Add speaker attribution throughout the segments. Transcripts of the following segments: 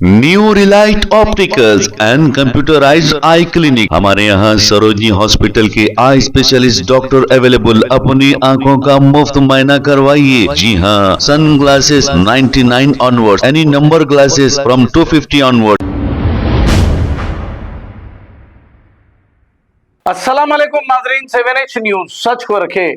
Speaker 1: New Relight opticals and computerised I clinic. हमारे यहाँ Sarojini hospital के आई स्पेशलिस्ट डॉक्टर अवेलेबल। अपनी आंखों का मुफ्त मुआयना करवाइए। जी हाँ, sunglasses 99 onward, any number glasses from 250 onward.
Speaker 2: अस्सलाम वालेकुम नाजरीन, 7H न्यूज सच को रखे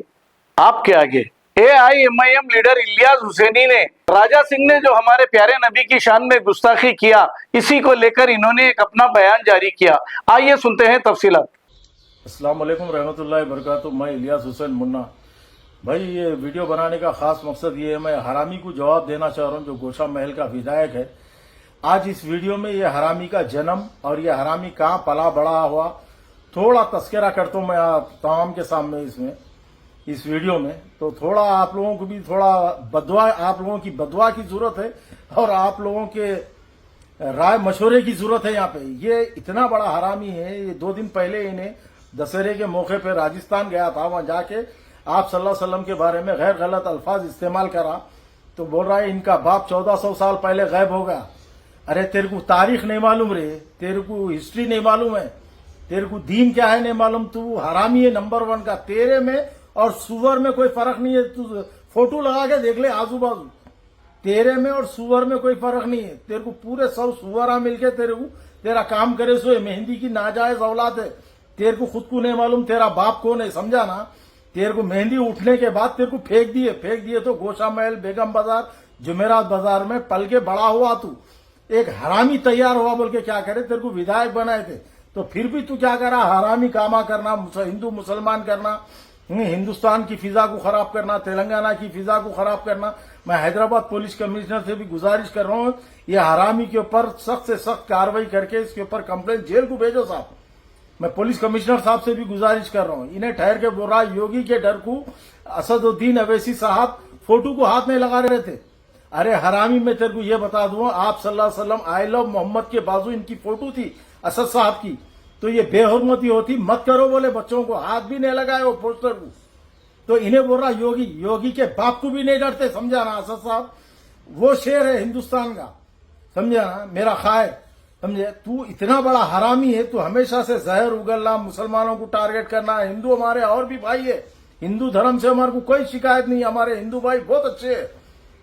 Speaker 2: आपके आगे। AIMIM लीडर इलियास हुसैनी ने राजा सिंह ने जो हमारे प्यारे नबी की शान में गुस्ताखी किया, इसी को लेकर इन्होंने एक अपना बयान जारी किया। आइए सुनते हैं तफसीलात।
Speaker 3: अस्सलाम वालेकुम रहमतुल्लाहि वबरकातुहू। मैं इलियास हुसैन मुन्ना। भाई, ये वीडियो बनाने का खास मकसद ये है, मैं हरामी को जवाब देना चाह रहा हूँ जो गोशा महल का विधायक है। आज इस वीडियो में ये हरामी का जन्म और ये हरामी कहाँ पला बड़ा हुआ थोड़ा तस्करा करता हूँ मैं आप तमाम के सामने इस वीडियो में। तो थोड़ा आप लोगों को भी थोड़ा बदवा, आप लोगों की बदवा की जरूरत है और आप लोगों के राय मशवरे की जरूरत है। यहाँ पे ये इतना बड़ा हरामी है। ये 2 दिन पहले इन्हें दशहरे के मौके पे राजस्थान गया था, वहां जाके आप सल्लल्लाहु अलैहि वसल्लम के बारे में गैर गलत अल्फाज इस्तेमाल करा। तो बोल रहा है इनका बाप 1400 साल पहले गायब हो गया। अरे तेरे को तारीख नहीं मालूम रे, तेरे को हिस्ट्री नहीं मालूम है, तेरे को दीन क्या है नहीं मालूम। तू हरामी है नंबर 1 का। तेरे में और सुअर में कोई फर्क नहीं है। तू फोटो लगा के देख ले आजू बाजू, तेरे में और सुअर में कोई फर्क नहीं है। तेरे को पूरे सब सुअरा मिलके तेरे को तेरा काम करे सो मेहंदी की नाजायज औलाद है। तेरे को खुद को नहीं मालूम तेरा बाप कौन है, समझा ना। तेरे को मेहंदी उठने के बाद तेरे को फेंक दिए तो गोशा महल, बेगम बाजार, जुमेरात बाजार में पल के बड़ा हुआ। तू एक हरामी तैयार हुआ बोल के क्या करे, तेरे को विधायक बनाए थे तो फिर भी तू क्या करा, हरामी कामा करना, हिंदू मुसलमान करना, हिंदुस्तान की फिजा को खराब करना, तेलंगाना की फिजा को खराब करना। मैं हैदराबाद पुलिस कमिश्नर से भी गुजारिश कर रहा हूं, ये हरामी के ऊपर सख्त से सख्त कार्रवाई करके इसके ऊपर कंप्लेंट जेल को भेजो साहब। मैं पुलिस कमिश्नर साहब से भी गुजारिश कर रहा हूं। इन्हें ठहर के बोल रहा योगी के डर को असदुद्दीन अवैसी साहब फोटो को हाथ में लगा रहे थे। अरे हरामी, मैं तेरे को ये बता दूं, आप सल्लल्लाहु अलैहि वसल्लम आई लव मोहम्मद के बाजू इनकी फोटो थी असद साहब की। तो ये बेहुरमती होती मत करो बोले, बच्चों को हाथ भी नहीं लगाए वो पोस्टर को। तो इन्हें बोल रहा योगी के बाप को भी नहीं डरते, समझा ना। असद साहब वो शेर है हिंदुस्तान का, समझा ना, मेरा खायर, समझे। तू इतना बड़ा हरामी है, तू हमेशा से जहर उगलना, मुसलमानों को टारगेट करना। हिंदू हमारे और भी भाई है, हिंदू धर्म से हमारे को कोई शिकायत नहीं, हमारे हिंदू भाई बहुत अच्छे है।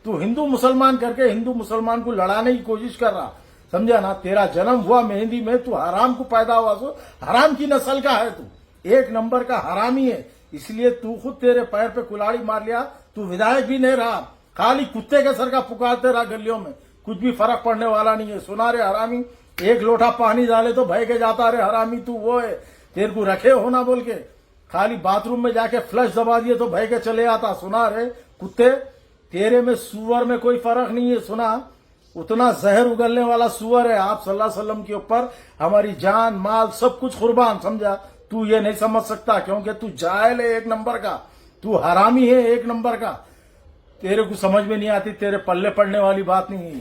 Speaker 3: तू हिंदू मुसलमान करके हिंदू मुसलमान को लड़ाने की कोशिश कर रहा, समझा ना। तेरा जन्म हुआ मेहंदी में, तू हराम को पैदा हुआ, सो हराम की नस्ल का है। तू 1 नंबर का हरामी है, इसलिए तू खुद तेरे पैर पे कुल्हाड़ी मार लिया। तू विधायक भी नहीं रहा, खाली कुत्ते के सर का पुकारते रहा गलियों में, कुछ भी फर्क पड़ने वाला नहीं है। सुना रे हरामी, 1 लोटा पानी डाले तो भय के जाता रे हरामी। तू वो है, तेरे को रखे हो ना बोल के, खाली बाथरूम में जाके फ्लश दबा दिए तो भय के चले आता। सुना रे कुत्ते, तेरे में सुअर में कोई फर्क नहीं है। सुना, उतना जहर उगलने वाला सुअर है। आप सल्लल्लाहु अलैहि वसल्लम के ऊपर हमारी जान माल सब कुछ कुर्बान, समझा। तू ये नहीं समझ सकता क्योंकि तू जाहिल है 1 नंबर का, तू हरामी है 1 नंबर का। तेरे को समझ में नहीं आती, तेरे पल्ले पड़ने वाली बात नहीं है,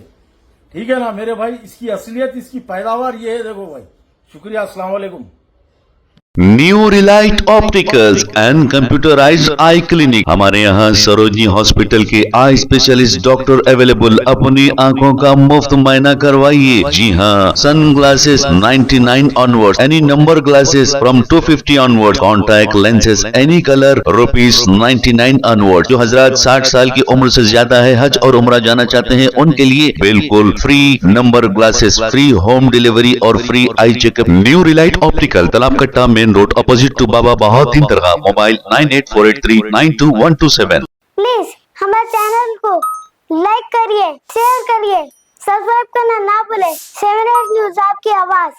Speaker 3: ठीक है ना मेरे भाई। इसकी असलियत, इसकी पैदावार ये है, देखो भाई। शुक्रिया, अस्सलाम वालेकुम।
Speaker 1: New Relight opticals and computerised I clinic. हमारे यहाँ सरोजनी हॉस्पिटल के आई स्पेशलिस्ट डॉक्टर अवेलेबल। अपनी आंखों का मुफ्त मुआयना करवाइए। जी हाँ, sunglasses 99 onward, any number glasses from 250 onward, contact lenses any colour ₹99 onward. जो हजरात 60 साल की उम्र से ज्यादा है, हज और उम्रा जाना चाहते हैं, उनके लिए बिल्कुल free number glasses, free home delivery और free eye checkup. New relight optical, Talab Katta, main road, opposite to Baba Bahauddin Dargah. Mobile 9848392127।
Speaker 4: Please हमारे चैनल को लाइक करिए, शेयर करिए, सब्सक्राइब करना ना भूले। 7H न्यूज आपकी आवाज।